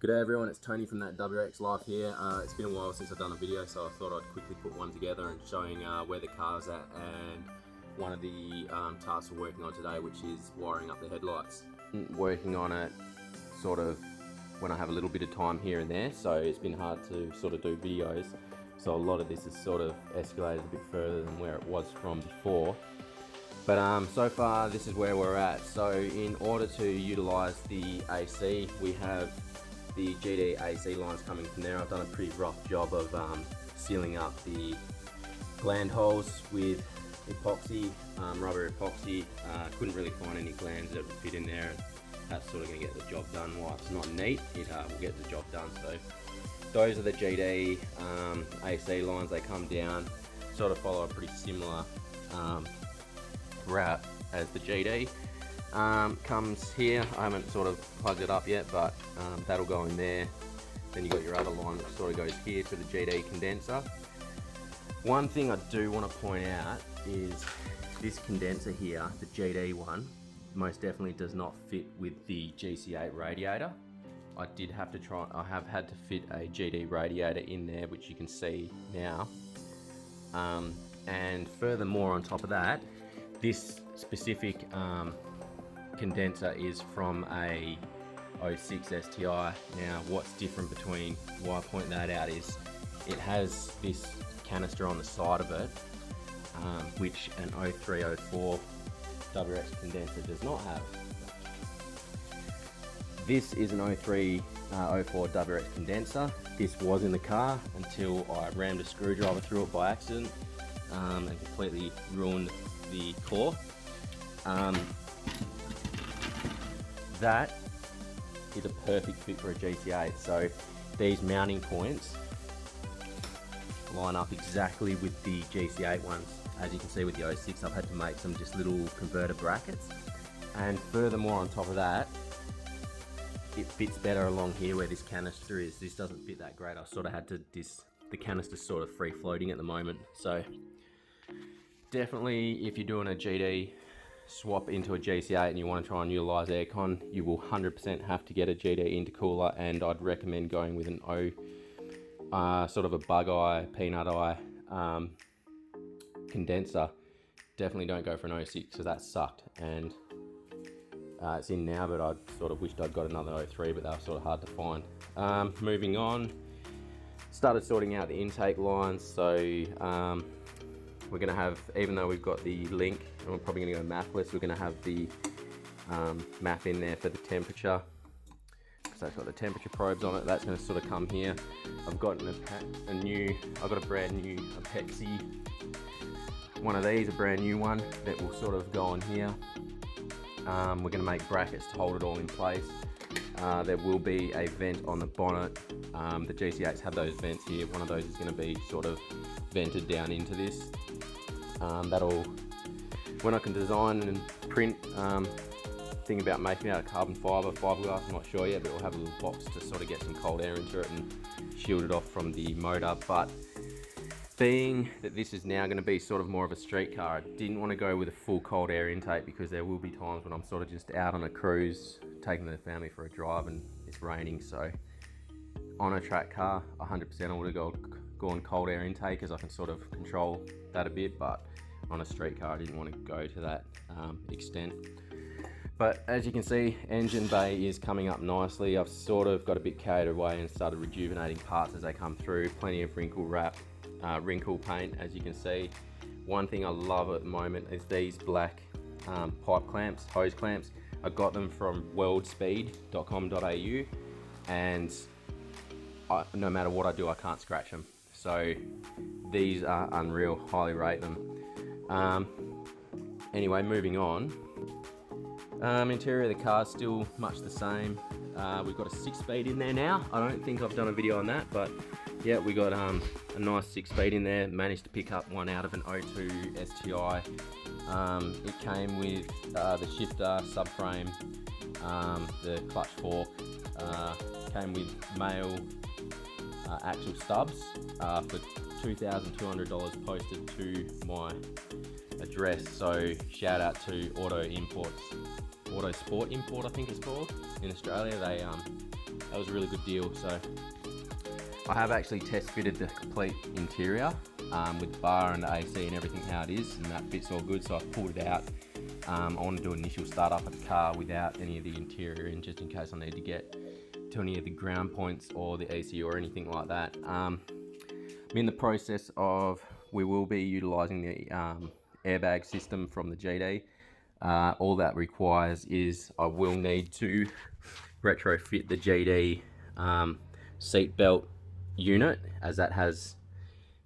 G'day everyone, it's Tony from that WRX Life here. It's been a while since I've done a video, so I thought I'd quickly put one together and showing where the car's at and one of the tasks we're working on today, which is wiring up the headlights. Working on it sort of when I have a little bit of time here and there, so it's been hard to sort of do videos. So a lot of this has sort of escalated a bit further than where it was from before. But so far this is where we're at. So in order to utilize the AC, we have the GD AC lines coming from there. I've done a pretty rough job of sealing up the gland holes with epoxy, rubber epoxy. Couldn't really find any glands that would fit in there, and that's sort of going to get the job done. While it's not neat, it will get the job done. So those are the GD AC lines. They come down, sort of follow a pretty similar route as the GD. Comes here. I haven't sort of plugged it up yet, but that'll go in there. Then you got your other line which sort of goes here to the GD condenser. One thing I do want to point out is this condenser here, the GD one, most definitely does not fit with the GC8 radiator. I have had to fit a GD radiator in there, which you can see now. And furthermore, on top of that, this specific condenser is from a 06 STI. Now what's different between, why I point that out, is it has this canister on the side of it, which an 0304 WRX condenser does not have. This is an 0304 WRX condenser. This was in the car until I rammed a screwdriver through it by accident and completely ruined the core. That is a perfect fit for a GC8. So these mounting points line up exactly with the GC8 ones. As you can see with the 06, I've had to make some just little converter brackets. And furthermore, on top of that, it fits better along here where this canister is. This doesn't fit that great. I sort of had to, the canister's sort of free floating at the moment. So definitely, if you're doing a GD swap into a GC8 and you want to try and utilize aircon, you will 100% have to get a GD intercooler, and I'd recommend going with an sort of a bug eye, peanut eye condenser. Definitely don't go for an 06 because that sucked, and it's in now, but I sort of wished I'd got another 03, but they were sort of hard to find. Moving on, started sorting out the intake lines. So we're going to have, even though we've got the link and we're probably going to go mapless, we're going to have the map in there for the temperature. So it's got the temperature probes on it. That's going to sort of come here. I've got a brand new Pepsi, one of these, a brand new one that will sort of go on here. We're going to make brackets to hold it all in place. There will be a vent on the bonnet. The GC8s have those vents here. One of those is going to be sort of vented down into this. When I can design and print, thinking about making it out of carbon fibre, fiberglass, I'm not sure yet, but we'll have a little box to sort of get some cold air into it and shield it off from the motor. But being that this is now going to be sort of more of a street car, I didn't want to go with a full cold air intake, because there will be times when I'm sort of just out on a cruise, taking the family for a drive, and it's raining. So on a track car, 100% I would have gone cold air intake, as I can sort of control that a bit, but on a street car I didn't want to go to that extent. But as you can see, engine bay is coming up nicely. I've sort of got a bit carried away and started rejuvenating parts as they come through. Plenty of wrinkle wrap, wrinkle paint, as you can see. One thing I love at the moment is these black pipe clamps, hose clamps. I got them from weldspeed.com.au, and no matter what I do, I can't scratch them. So these are unreal, highly rate them. Anyway, moving on. Interior of the car is still much the same. We've got a 6-speed in there now. I don't think I've done a video on that, but yeah, we got a nice 6-speed in there. Managed to pick up one out of an 02 STI. It came with the shifter, subframe, the clutch fork, came with male axle stubs for $2,200 posted to my address. So shout out to Auto Sport Import, I think it's called, in Australia. They that was a really good deal. So I have actually test fitted the complete interior with bar and AC and everything how it is, and that fits all good. So I've pulled it out. I want to do an initial start up of the car without any of the interior in, just in case I need to get to any of the ground points or the ECU or anything like that. I'm in the process of, we will be utilising the airbag system from the GD. All that requires is I will need to retrofit the GD seat belt unit, as that has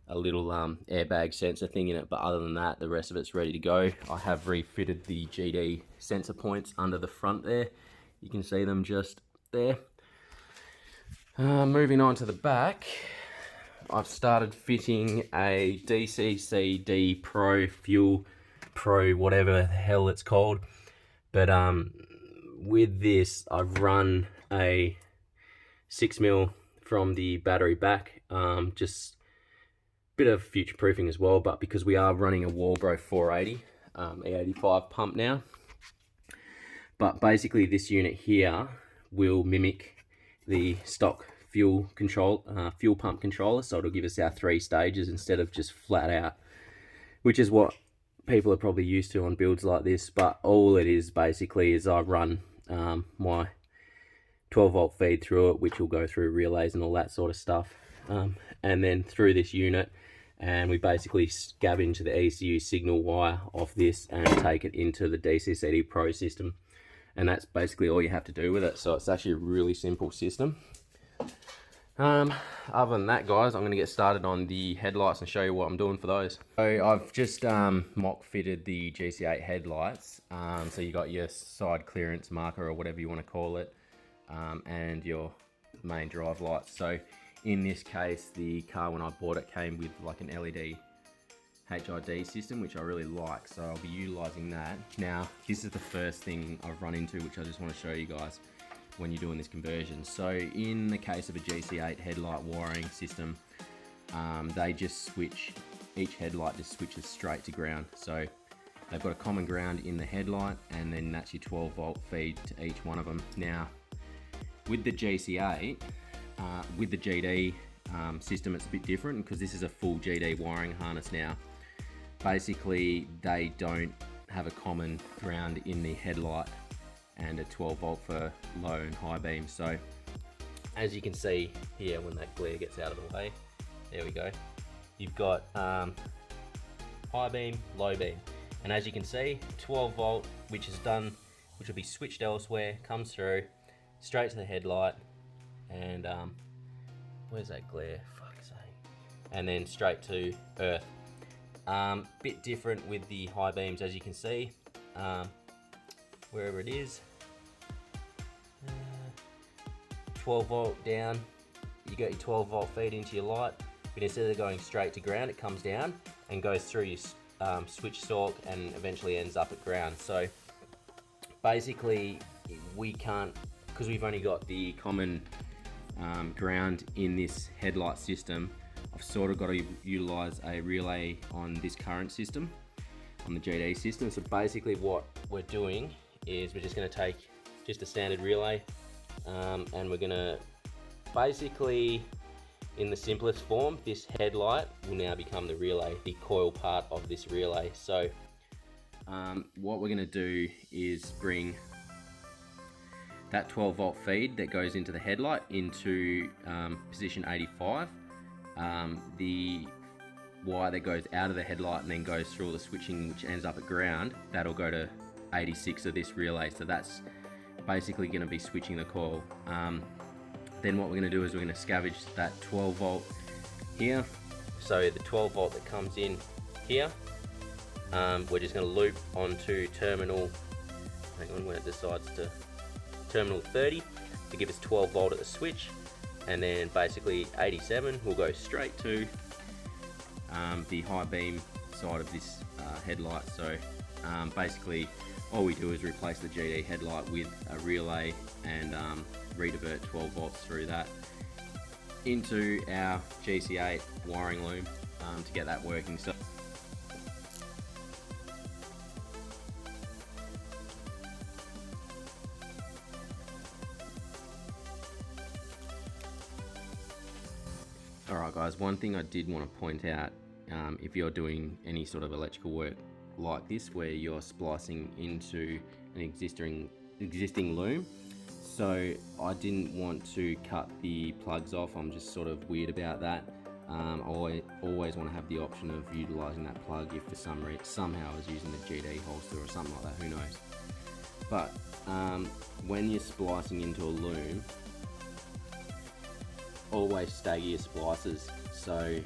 a little airbag sensor thing in it, but other than that, the rest of it's ready to go. I have refitted the GD sensor points under the front there. You can see them just there. Moving on to the back, I've started fitting a DCCD Pro Fuel Pro, whatever the hell it's called. But with this, I've run a 6mm from the battery back, just bit of future proofing as well, but because we are running a Walbro 480 E85 pump now. But basically this unit here will mimic the stock fuel pump controller, so it'll give us our 3 stages instead of just flat out, which is what people are probably used to on builds like this. But all it is basically is I run my 12-volt feed through it, which will go through relays and all that sort of stuff, and then through this unit, and we basically scavenge the ECU signal wire off this and take it into the DCCD Pro system, and that's basically all you have to do with it. So it's actually a really simple system. Other than that, guys, I'm going to get started on the headlights and show you what I'm doing for those. So I've just mock fitted the GC8 headlights. So you got your side clearance marker or whatever you want to call it, and your main drive lights. So in this case, the car when I bought it came with like an LED HID system, which I really like, so I'll be utilizing that. Now this is the first thing I've run into, which I just want to show you guys when you're doing this conversion. So in the case of a GC8 headlight wiring system, they just switch, each headlight just switches straight to ground. So they've got a common ground in the headlight, and then that's your 12-volt feed to each one of them. Now with the GC8, with the GD system, it's a bit different because this is a full GD wiring harness now. Basically, they don't have a common ground in the headlight and a 12-volt for low and high beam. So as you can see here, when that glare gets out of the way, there we go. You've got high beam, low beam, and as you can see, 12-volt, which will be switched elsewhere, comes through straight to the headlight, and where's that glare? Fuck's sake. And then straight to earth. Bit different with the high beams, as you can see, wherever it is, 12-volt down, you got your 12-volt feed into your light, but instead of going straight to ground, it comes down and goes through your switch stalk and eventually ends up at ground. So basically we can't, because we've only got the common ground in this headlight system, I've sort of got to utilize a relay on this current system, on the GD system. So basically what we're doing is we're just going to take just a standard relay, and we're going to basically, in the simplest form, this headlight will now become the relay, the coil part of this relay. So what we're going to do is bring that 12-volt feed that goes into the headlight into position 85. The wire that goes out of the headlight and then goes through all the switching, which ends up at ground, that'll go to 86 of this relay. So that's basically going to be switching the coil. Then what we're going to do is we're going to scavenge that 12-volt here. So the 12-volt that comes in here, we're just going to loop onto terminal, hang on, when it decides to, terminal 30 to give us 12-volt at the switch, and then basically 87 will go straight to the high beam side of this headlight. So basically all we do is replace the GD headlight with a relay and redivert 12 volts through that into our GC8 wiring loom to get that working. So Alright guys, one thing I did want to point out, if you're doing any sort of electrical work like this where you're splicing into an existing loom, so I didn't want to cut the plugs off. I'm just sort of weird about that. I always want to have the option of utilising that plug if for somehow I was using the GD holster or something like that, who knows. But when you're splicing into a loom, always stagger your splices. So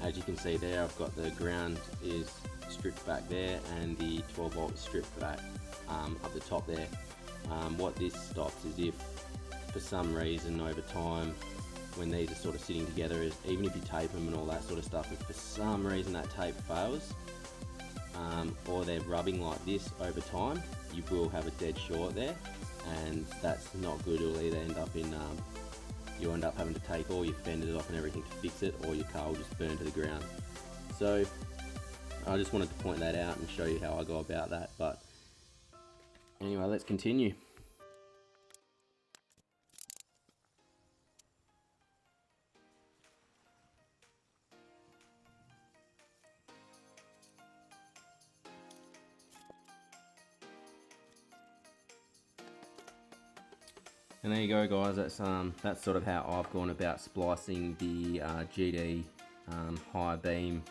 as you can see there, I've got the ground is stripped back there and the 12 volt is stripped back up the top there. What this stops is if for some reason over time when these are sort of sitting together, is even if you tape them and all that sort of stuff, if for some reason that tape fails or they're rubbing like this over time, you will have a dead short there, and that's not good. It'll either end up in you end up having to take all your fenders off and everything to fix it, or your car will just burn to the ground. So I just wanted to point that out and show you how I go about that. But anyway, let's continue. And there you go guys, that's sort of how I've gone about splicing the GD high beam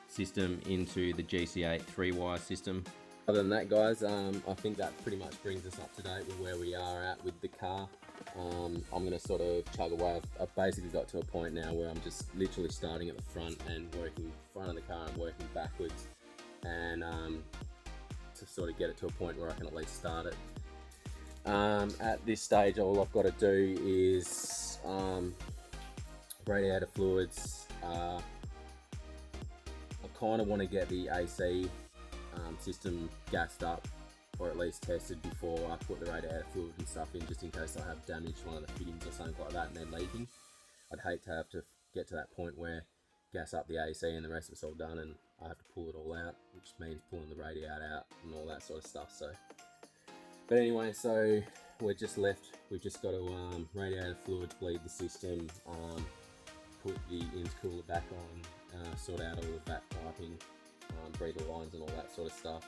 system into the GC8 3-wire system. Other than that guys, I think that pretty much brings us up to date with where we are at with the car. I'm going to sort of chug away. I've basically got to a point now where I'm just literally starting at the front and working front of the car and working backwards, and to sort of get it to a point where I can at least start it. At this stage, all I've got to do is radiator fluids. I kind of want to get the AC system gassed up, or at least tested before I put the radiator fluid and stuff in, just in case I have damaged one of the fittings or something like that and they're leaking. I'd hate to have to get to that point where gas up the AC and the rest of it's all done and I have to pull it all out, which means pulling the radiator out and all that sort of stuff. So, but anyway, so we're just left. We've just got to radiator fluid bleed the system, put the intercooler back on, sort out all of that piping, breather lines and all that sort of stuff,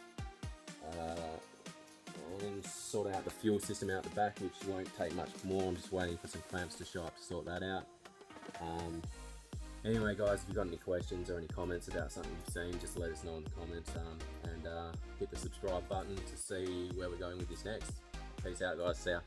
and sort out the fuel system out the back, which won't take much more. I'm just waiting for some clamps to show up to sort that out. Anyway guys, if you've got any questions or any comments about something you've seen, just let us know in the comments, and hit the subscribe button to see where we're going with this next. Peace out guys, see ya.